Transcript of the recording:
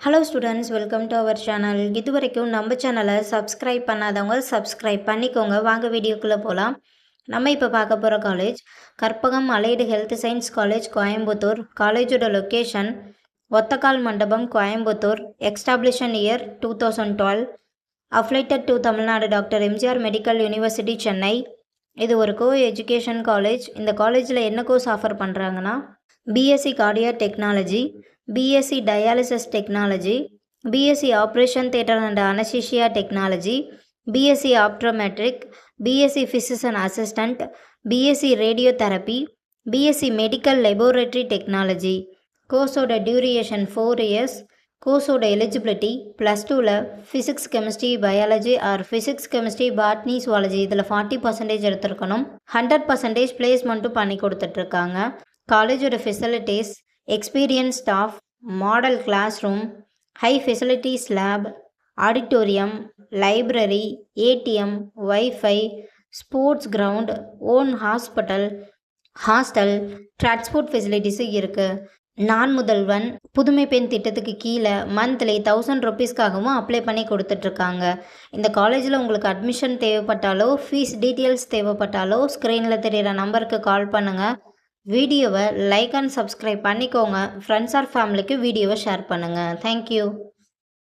Hello students, welcome to our channel. இது வரைக்கும் நம்ம சேனலை சப்ஸ்கிரைப் பண்ணாதவங்க சப்ஸ்கிரைப் பண்ணிக்கோங்க. வாங்க வீடியோக்குள்ளே போகலாம். நம்ம இப்போ பார்க்க போகிற college Karpagam allied health science college, Coimbatore. காலேஜோட location Othakkal Mandapam, Coimbatore. Establishment year 2012. Affiliated to Tamil Nadu doctor MGR medical university, Chennai. இது ஒரு கோ எஜுகேஷன் காலேஜ். இந்த காலேஜில் என்ன கோர்ஸ் ஆஃபர் பண்ணுறாங்கன்னா BSc cardiac technology, BSc dialysis technology, BSc operation theatre and anaesthesia technology, BSc optometric, BSc physician assistant, BSc radiotherapy, BSc medical laboratory technology. கோர்ஸோட duration 4 years. கோர்ஸோட eligibility +2ல் physics chemistry biology or physics chemistry botany zoology இதில் 40% எடுத்திருக்கணும். 100% பிளேஸ்மெண்ட்டும் பண்ணி கொடுத்துட்ருக்காங்க. காலேஜோட facilities experience staff, model class room, high facilities lab, auditorium, library, ATM, wifi, sports ground, own hostel, transport ஃபெசிலிட்டிஸும் இருக்குது. நான் முதல்வன் புதுமை பெண் திட்டத்துக்கு கீழே மந்த்லி 1000 ருபீஸ்க்காகவும் அப்ளை பண்ணி கொடுத்துட்ருக்காங்க. இந்த காலேஜில் உங்களுக்கு அட்மிஷன் தேவைப்பட்டாலோ ஃபீஸ் டீட்டெயில்ஸ் தேவைப்பட்டாலோ ஸ்க்ரீனில் தெரிகிற நம்பருக்கு கால் பண்ணுங்கள். வீடியோவை லைக் அண்ட் சப்ஸ்கிரைப் பண்ணிக்கோங்க. ஃப்ரெண்ட்ஸ் ஆர் ஃபேமிலிக்கு வீடியோவை ஷேர் பண்ணுங்கள். தேங்க்யூ.